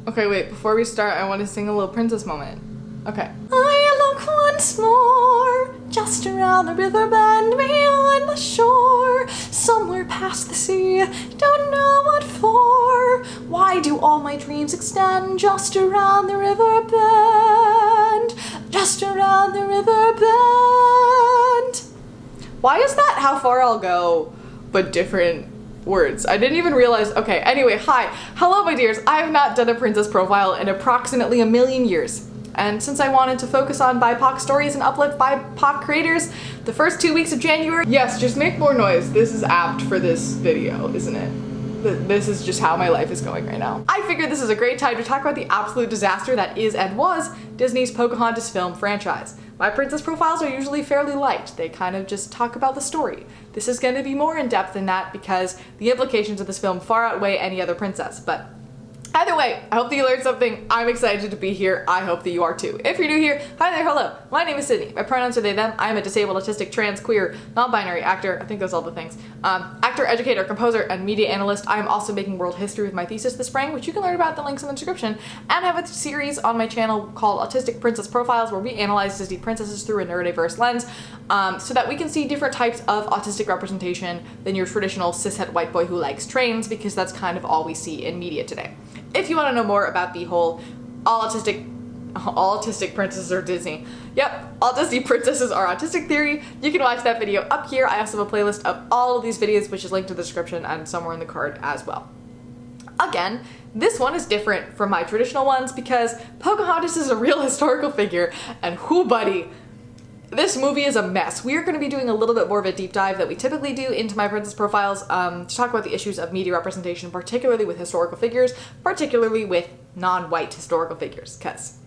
Okay, wait, before we start, I want to sing a little princess moment. Okay. I look once more, just around the river bend, beyond the shore, somewhere past the sea, don't know what for. Why do all my dreams extend just around the river bend, just around the river bend? Why is that How Far I'll Go, but different words? I didn't even realize. Okay, anyway, hi. Hello, my dears. I have not done a princess profile in approximately a million years. And since I wanted to focus on BIPOC stories and uplift BIPOC creators, the first 2 weeks of January, yes, just make more noise. This is apt for this video, isn't it? This is just how my life is going right now. I figured this is a great time to talk about the absolute disaster that is and was Disney's Pocahontas film franchise. My princess profiles are usually fairly light. They kind of just talk about the story. This is going to be more in-depth than that because the implications of this film far outweigh any other princess, but either way, I hope that you learned something. I'm excited to be here. I hope that you are too. If you're new here, hi there, hello. My name is Sydney. My pronouns are they, them. I am a disabled, autistic, trans, queer, non-binary actor. I think those are all the things. Actor, educator, composer, and media analyst. I am also making world history with my thesis this spring, which you can learn about in the links in the description. And I have a series on my channel called Autistic Princess Profiles, where we analyze Disney princesses through a neurodiverse lens, so that we can see different types of autistic representation than your traditional cishet white boy who likes trains, because that's kind of all we see in media today. If you want to know more about the whole all autistic princesses are Disney. Yep, all Disney princesses are autistic theory. You can watch that video up here. I also have a playlist of all of these videos, which is linked in the description and somewhere in the card as well. Again, this one is different from my traditional ones because Pocahontas is a real historical figure, and whoo buddy, this movie is a mess. We are going to be doing a little bit more of a deep dive that we typically do into my princess profiles to talk about the issues of media representation, particularly with historical figures, particularly with non-white historical figures, because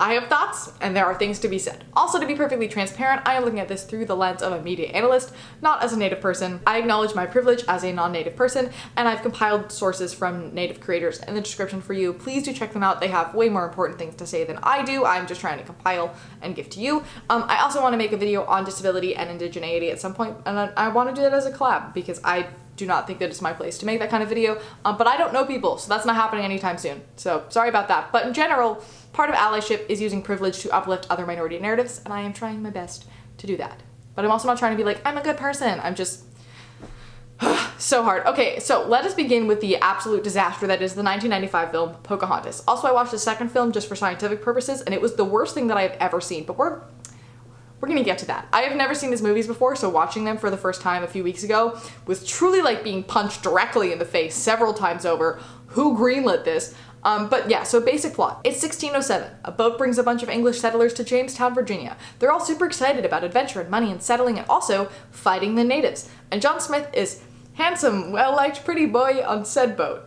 I have thoughts and there are things to be said. Also, to be perfectly transparent, I am looking at this through the lens of a media analyst, not as a native person. I acknowledge my privilege as a non-native person, and I've compiled sources from native creators in the description for you. Please do check them out. They have way more important things to say than I do. I'm just trying to compile and give to you. I also want to make a video on disability and indigeneity at some point, and I want to do that as a collab because I do not think that it's my place to make that kind of video, but I don't know people, so that's not happening anytime soon. So sorry about that. But in general, part of allyship is using privilege to uplift other minority narratives, and I am trying my best to do that. But I'm also not trying to be like, I'm a good person. I'm just so hard. Okay, so let us begin with the absolute disaster that is the 1995 film Pocahontas. Also, I watched the second film just for scientific purposes, and it was the worst thing that I've ever seen, but we're gonna get to that. I have never seen these movies before, so watching them for the first time a few weeks ago was truly like being punched directly in the face several times over. Who greenlit this? But yeah, so basic plot. It's 1607. A boat brings a bunch of English settlers to Jamestown, Virginia. They're all super excited about adventure and money and settling and also fighting the natives. And John Smith is handsome, well-liked pretty boy on said boat.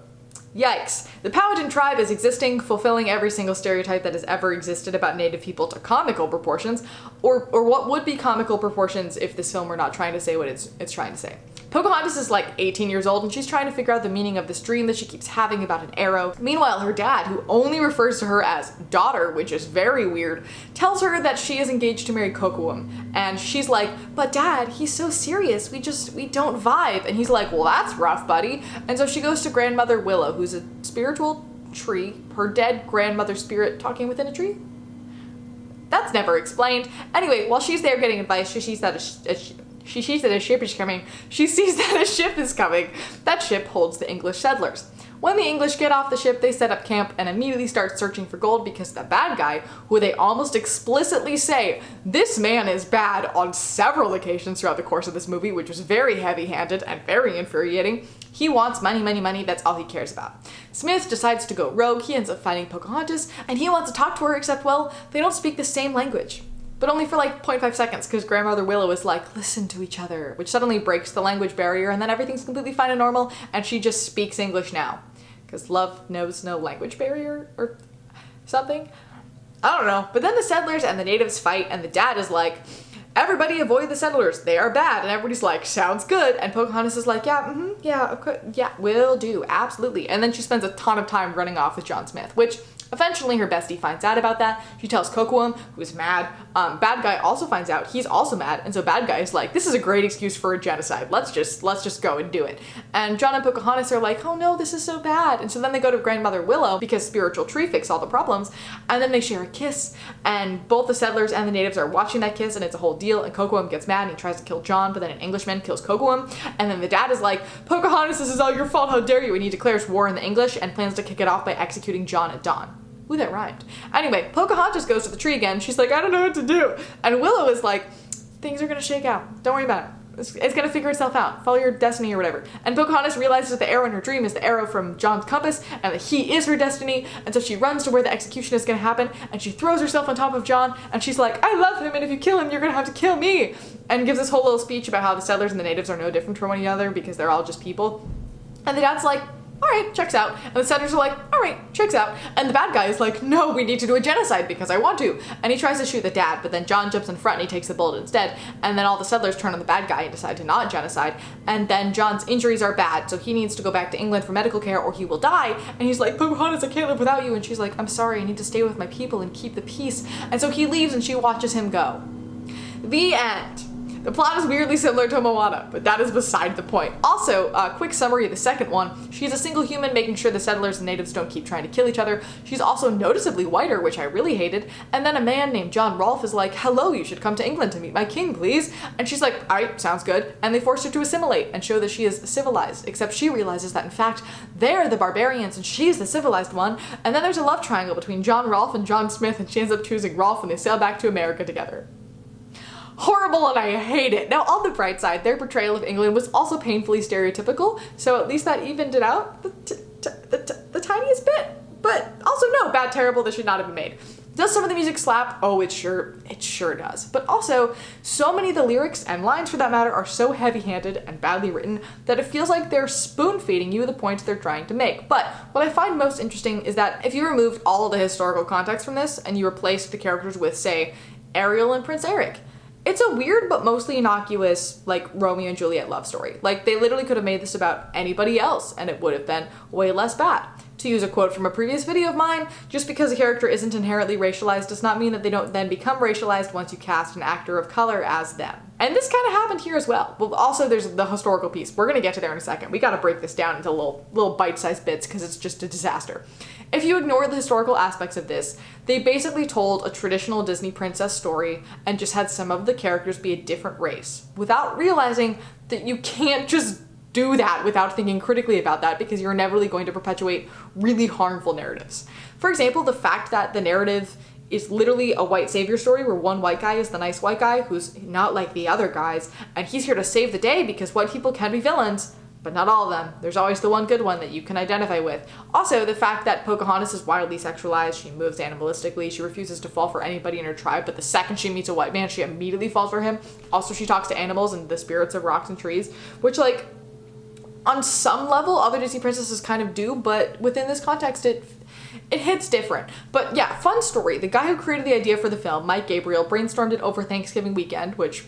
Yikes. The Powhatan tribe is existing, fulfilling every single stereotype that has ever existed about native people to comical proportions, or what would be comical proportions if this film were not trying to say what it's trying to say. Pocahontas is like 18 years old and she's trying to figure out the meaning of this dream that she keeps having about an arrow. Meanwhile, her dad, who only refers to her as daughter, which is very weird, tells her that she is engaged to marry Kocoum. And she's like, but dad, he's so serious, we don't vibe. And he's like, well, that's rough, buddy. And so she goes to grandmother Willow, who's a spiritual tree, her dead grandmother's spirit talking within a tree? That's never explained. Anyway, while she's there getting advice, she sees that a ship is coming. She sees that a ship is coming. That ship holds the English settlers. When the English get off the ship, they set up camp and immediately start searching for gold because the bad guy, who they almost explicitly say, this man is bad on several occasions throughout the course of this movie, which was very heavy-handed and very infuriating. He wants money, money, money, that's all he cares about. Smith decides to go rogue, he ends up finding Pocahontas, and he wants to talk to her, except, well, they don't speak the same language. But only for like 0.5 seconds, because grandmother Willow is like, listen to each other, which suddenly breaks the language barrier, and then everything's completely fine and normal, and she just speaks English now. Because love knows no language barrier, or something? I don't know. But then the settlers and the natives fight, and the dad is like, everybody avoid the settlers, they are bad, and everybody's like, sounds good, and Pocahontas is like, yeah, okay, yeah, will do, absolutely. And then she spends a ton of time running off with John Smith, which, Eventually, her bestie finds out about that. She tells Kocoum, who's mad. Bad guy also finds out. He's also mad. And so bad guy is like, this is a great excuse for a genocide. Let's just go and do it. And John and Pocahontas are like, oh no, this is so bad. And so then they go to grandmother Willow because spiritual tree fix all the problems. And then they share a kiss. And both the settlers and the natives are watching that kiss, and it's a whole deal. And Kocoum gets mad and he tries to kill John, but then an Englishman kills Kocoum. And then the dad is like, Pocahontas, this is all your fault. How dare you? And he declares war on the English and plans to kick it off by executing John at dawn. Ooh, that rhymed. Anyway, Pocahontas goes to the tree again. She's like, I don't know what to do. And Willow is like, things are gonna shake out. Don't worry about it. It's gonna figure itself out. Follow your destiny or whatever. And Pocahontas realizes that the arrow in her dream is the arrow from John's compass and that he is her destiny. And so she runs to where the execution is gonna happen and she throws herself on top of John and she's like, I love him and if you kill him, you're gonna have to kill me. And gives this whole little speech about how the settlers and the natives are no different from one another because they're all just people. And the dad's like, all right, checks out. And the settlers are like, all right, checks out. And the bad guy is like, no, we need to do a genocide because I want to. And he tries to shoot the dad, but then John jumps in front and he takes the bullet instead. And then all the settlers turn on the bad guy and decide to not genocide. And then John's injuries are bad, so he needs to go back to England for medical care or he will die. And he's like, Pocahontas, I can't live without you. And she's like, I'm sorry, I need to stay with my people and keep the peace. And so he leaves and she watches him go. The end. The plot is weirdly similar to Moana, but that is beside the point. Also, quick summary of the second one. She's a single human making sure the settlers and natives don't keep trying to kill each other. She's also noticeably whiter, which I really hated. And then a man named John Rolfe is like, hello, you should come to England to meet my king, please. And she's like, all right, sounds good. And they force her to assimilate and show that she is civilized, except she realizes that in fact, they're the barbarians and she's the civilized one. And then there's a love triangle between John Rolfe and John Smith, and she ends up choosing Rolfe and they sail back to America together. Horrible, and I hate it. Now, on the bright side, their portrayal of England was also painfully stereotypical, so at least that evened it out the tiniest bit. But also, no, bad, terrible, this should not have been made. Does some of the music slap? Oh, it sure does. But also, so many of the lyrics and lines for that matter are so heavy-handed and badly written that it feels like they're spoon-feeding you the points they're trying to make. But what I find most interesting is that if you removed all of the historical context from this and you replaced the characters with, say, Ariel and Prince Eric, it's a weird but mostly innocuous, like, Romeo and Juliet love story. Like, they literally could have made this about anybody else and it would have been way less bad. To use a quote from a previous video of mine, just because a character isn't inherently racialized does not mean that they don't then become racialized once you cast an actor of color as them. And this kind of happened here as well. Well, also there's the historical piece. We're gonna get to there in a second. We gotta break this down into little bite-sized bits because it's just a disaster. If you ignore the historical aspects of this, they basically told a traditional Disney princess story and just had some of the characters be a different race, without realizing that you can't just do that without thinking critically about that because you're inevitably going to perpetuate really harmful narratives. For example, the fact that the narrative is literally a white savior story where one white guy is the nice white guy who's not like the other guys, and he's here to save the day because white people can be villains, but not all of them. There's always the one good one that you can identify with. Also, the fact that Pocahontas is wildly sexualized, she moves animalistically, she refuses to fall for anybody in her tribe, but the second she meets a white man, she immediately falls for him. Also, she talks to animals and the spirits of rocks and trees, which, like, on some level, other Disney princesses kind of do, but within this context, it hits different. But yeah, fun story. The guy who created the idea for the film, Mike Gabriel, brainstormed it over Thanksgiving weekend, which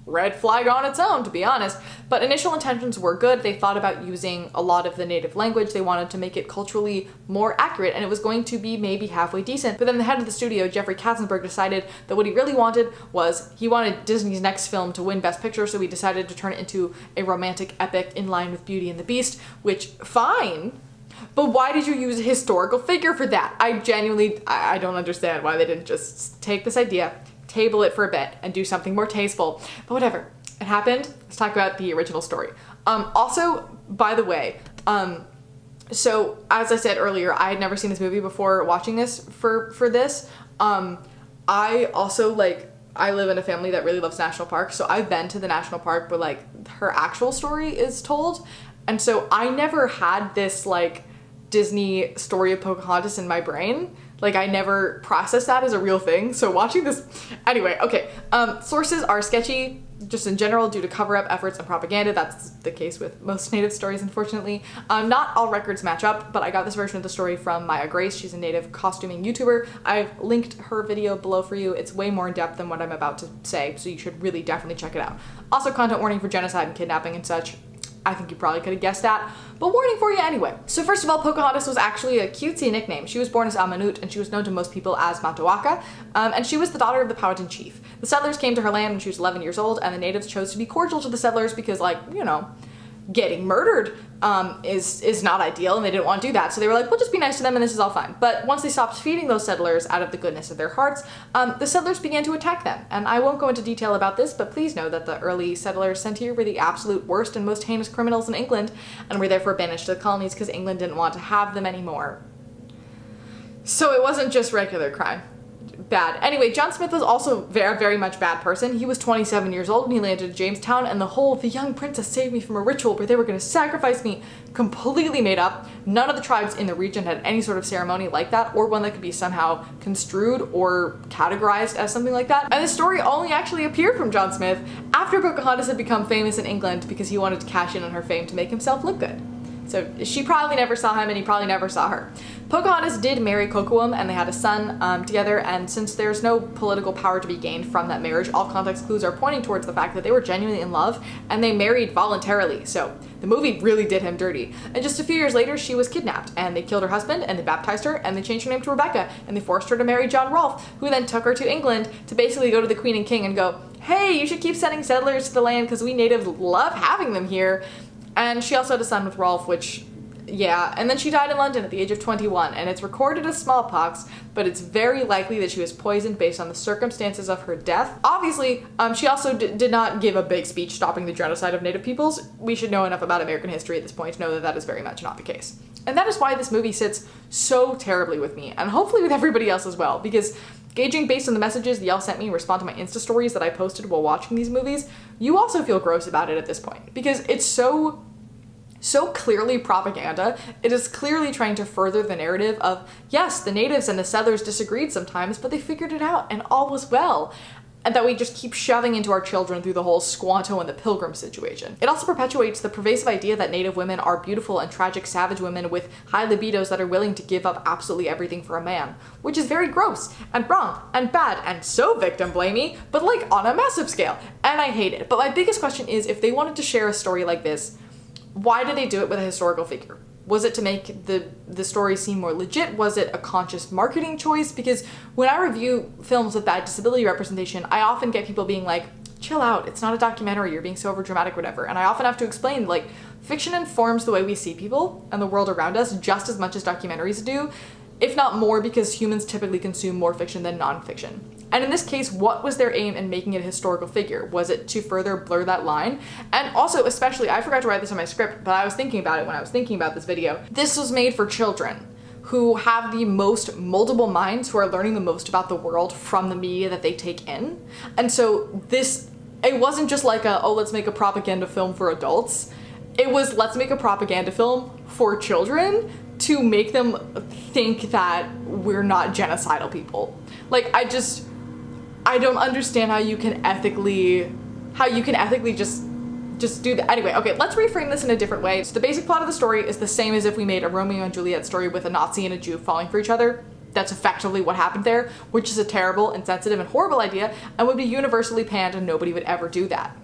red flag on its own, to be honest. But initial intentions were good. They thought about using a lot of the native language. They wanted to make it culturally more accurate, and it was going to be maybe halfway decent. But then the head of the studio, Jeffrey Katzenberg, decided that what he really wanted was he wanted Disney's next film to win Best Picture, so he decided to turn it into a romantic epic in line with Beauty and the Beast, which, fine. But why did you use a historical figure for that? I don't understand why they didn't just take this idea, table it for a bit, and do something more tasteful. But whatever. It happened. Let's talk about the original story. Also, by the way, so as I said earlier, I had never seen this movie before watching this for this. I also, like, I live in a family that really loves national parks, so I've been to the national park where, like, her actual story is told. And so I never had this, like, Disney story of Pocahontas in my brain. Like, I never processed that as a real thing. So watching this, anyway, okay. Sources are sketchy, just in general, due to cover-up efforts and propaganda. That's the case with most native stories, unfortunately. Not all records match up, but I got this version of the story from Maya Grace. She's a native costuming YouTuber. I've linked her video below for you. It's way more in-depth than what I'm about to say, so you should really definitely check it out. Also, content warning for genocide and kidnapping and such. I think you probably could have guessed that, but warning for you anyway. So first of all, Pocahontas was actually a cutesy nickname. She was born as Amanut, and she was known to most people as Matoaka, and she was the daughter of the Powhatan chief. The settlers came to her land when she was 11 years old, and the natives chose to be cordial to the settlers because, like, you know, getting murdered is not ideal, and they didn't want to do that. So they were like, we'll just be nice to them and this is all fine. But once they stopped feeding those settlers out of the goodness of their hearts, the settlers began to attack them. And I won't go into detail about this, but please know that the early settlers sent here were the absolute worst and most heinous criminals in England, and were therefore banished to the colonies because England didn't want to have them anymore. So it wasn't just regular crime. Bad. Anyway, John Smith was also a very much bad person. He was 27 years old when he landed in Jamestown, and the young princess saved me from a ritual where they were going to sacrifice me, completely made up. None of the tribes in the region had any sort of ceremony like that, or one that could be somehow construed or categorized as something like that. And the story only actually appeared from John Smith after Pocahontas had become famous in England because he wanted to cash in on her fame to make himself look good. So she probably never saw him, and he probably never saw her. Pocahontas did marry Kocoum, and they had a son together, and since there's no political power to be gained from that marriage, all context clues are pointing towards the fact that they were genuinely in love, and they married voluntarily, so the movie really did him dirty. And just a few years later, she was kidnapped, and they killed her husband, and they baptized her, and they changed her name to Rebecca, and they forced her to marry John Rolfe, who then took her to England to basically go to the Queen and King and go, hey, you should keep sending settlers to the land because we natives love having them here. And she also had a son with Rolfe, which, yeah, and then she died in London at the age of 21, and it's recorded as smallpox, but it's very likely that she was poisoned based on the circumstances of her death. Obviously, she also did not give a big speech stopping the genocide of Native peoples. We should know enough about American history at this point to know that that is very much not the case. And that is why this movie sits so terribly with me, and hopefully with everybody else as well, because gauging based on the messages that y'all sent me in response to my Insta stories that I posted while watching these movies, you also feel gross about it at this point, because it's so clearly propaganda. It is clearly trying to further the narrative of, yes, the natives and the settlers disagreed sometimes, but they figured it out and all was well. And that we just keep shoving into our children through the whole Squanto and the Pilgrim situation. It also perpetuates the pervasive idea that Native women are beautiful and tragic savage women with high libidos that are willing to give up absolutely everything for a man, which is very gross and wrong and bad and so victim blamey, but like on a massive scale. And I hate it. But my biggest question is, if they wanted to share a story like this, why did they do it with a historical figure? Was it to make the story seem more legit? Was it a conscious marketing choice? Because when I review films with bad disability representation, I often get people being like, chill out, it's not a documentary, you're being so overdramatic, whatever. And I often have to explain, like, fiction informs the way we see people and the world around us just as much as documentaries do, if not more, because humans typically consume more fiction than nonfiction. And in this case, what was their aim in making it a historical figure? Was it to further blur that line? And also, especially, I forgot to write this in my script, but I was thinking about it when I was thinking about this video. This was made for children who have the most moldable minds, who are learning the most about the world from the media that they take in. And so it wasn't just like let's make a propaganda film for adults. It was, let's make a propaganda film for children to make them think that we're not genocidal people. Like, I don't understand how you can ethically just do that. Anyway, okay, let's reframe this in a different way. So the basic plot of the story is the same as if we made a Romeo and Juliet story with a Nazi and a Jew falling for each other. That's effectively what happened there, which is a terrible, insensitive, and horrible idea, and would be universally panned, and nobody would ever do that.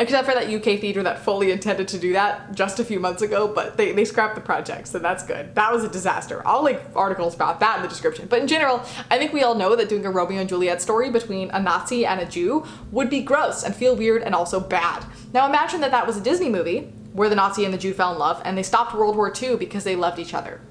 Except for that UK theater that fully intended to do that just a few months ago, but they scrapped the project, so that's good. That was a disaster. I'll link articles about that in the description. But in general, I think we all know that doing a Romeo and Juliet story between a Nazi and a Jew would be gross and feel weird and also bad. Now imagine that was a Disney movie where the Nazi and the Jew fell in love and they stopped World War II because they loved each other.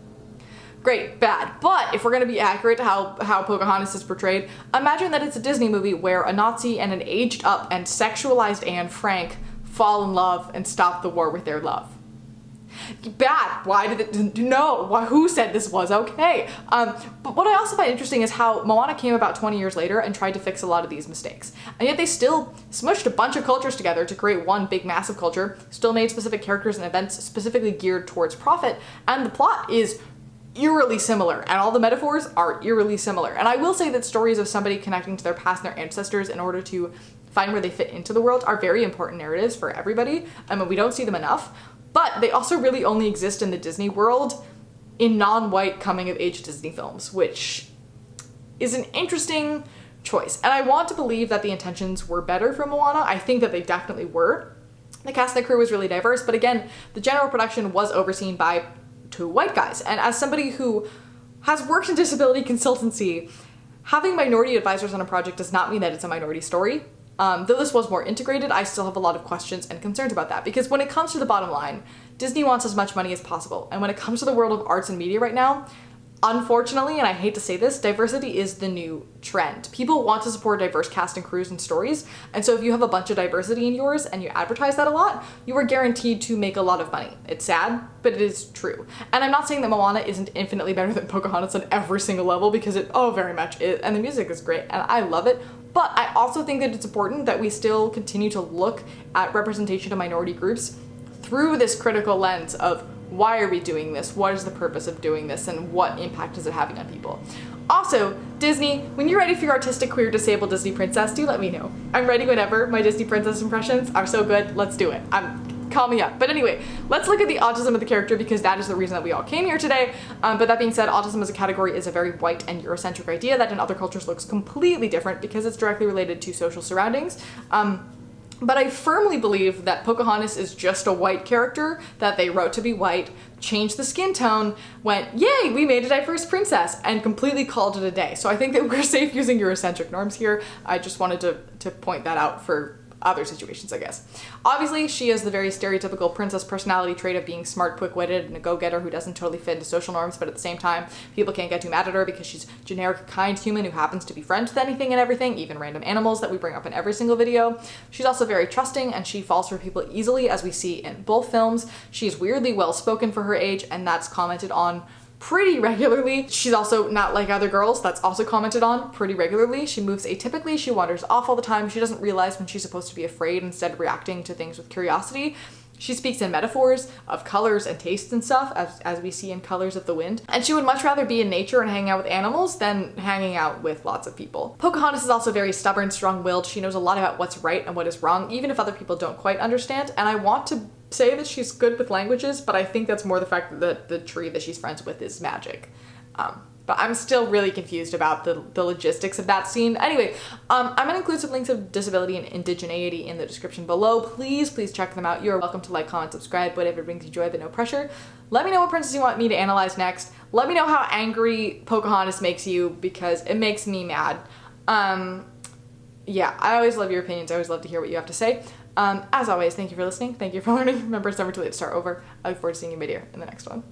Great, bad. But if we're gonna be accurate to how Pocahontas is portrayed, imagine that it's a Disney movie where a Nazi and an aged up and sexualized Anne Frank fall in love and stop the war with their love. Bad. Why did it? No. Who said this was okay? But what I also find interesting is how Moana came about 20 years later and tried to fix a lot of these mistakes. And yet they still smushed a bunch of cultures together to create one big massive culture, still made specific characters and events specifically geared towards profit, and the plot is eerily similar, and all the metaphors are eerily similar. And I will say that stories of somebody connecting to their past and their ancestors in order to find where they fit into the world are very important narratives for everybody. I mean, we don't see them enough, but they also really only exist in the Disney world in non-white coming-of-age Disney films, which is an interesting choice. And I want to believe that the intentions were better for Moana. I think that they definitely were. The cast and the crew was really diverse, but again, the general production was overseen by 2 white guys. And as somebody who has worked in disability consultancy, having minority advisors on a project does not mean that it's a minority story. Though this was more integrated, I still have a lot of questions and concerns about that, because when it comes to the bottom line, Disney wants as much money as possible. And when it comes to the world of arts and media right now, unfortunately, and I hate to say this, diversity is the new trend. People want to support diverse cast and crews and stories, and so if you have a bunch of diversity in yours and you advertise that a lot, you are guaranteed to make a lot of money. It's sad, but it is true. And I'm not saying that Moana isn't infinitely better than Pocahontas on every single level, because it very much is, and the music is great, and I love it, but I also think that it's important that we still continue to look at representation of minority groups through this critical lens of why are we doing this? What is the purpose of doing this? And what impact is it having on people? Also, Disney, when you're ready for your artistic, queer, disabled Disney princess, do let me know. I'm ready whenever. My Disney princess impressions are so good. Let's do it. Call me up. But anyway, let's look at the autism of the character, because that is the reason that we all came here today. But that being said, autism as a category is a very white and Eurocentric idea that in other cultures looks completely different because it's directly related to social surroundings. But I firmly believe that Pocahontas is just a white character that they wrote to be white, changed the skin tone, went, yay, we made a diverse princess, and completely called it a day. So I think that we're safe using Eurocentric norms here. I just wanted to point that out for other situations, I guess. Obviously, she has the very stereotypical princess personality trait of being smart, quick-witted, and a go-getter who doesn't totally fit into social norms, but at the same time, people can't get too mad at her because she's a generic, kind human who happens to be friends with anything and everything, even random animals that we bring up in every single video. She's also very trusting, and she falls for people easily, as we see in both films. She's weirdly well-spoken for her age, and that's commented on pretty regularly. She's also not like other girls. That's also commented on pretty regularly. She moves atypically. She wanders off all the time. She doesn't realize when she's supposed to be afraid, instead reacting to things with curiosity. She speaks in metaphors of colors and tastes and stuff, as we see in Colors of the Wind. And she would much rather be in nature and hanging out with animals than hanging out with lots of people. Pocahontas is also very stubborn, strong-willed. She knows a lot about what's right and what is wrong, even if other people don't quite understand. And I want to say that she's good with languages, but I think that's more the fact that the tree that she's friends with is magic. But I'm still really confused about the logistics of that scene. Anyway, I'm gonna include some links of disability and indigeneity in the description below. Please check them out. You're welcome to like, comment, subscribe, whatever brings you joy, but no pressure. Let me know what princess you want me to analyze next. Let me know how angry Pocahontas makes you, because it makes me mad. Yeah, I always love your opinions. I always love to hear what you have to say. As always, thank you for listening. Thank you for learning. Remember, it's never too late to start over. I look forward to seeing you in the next one.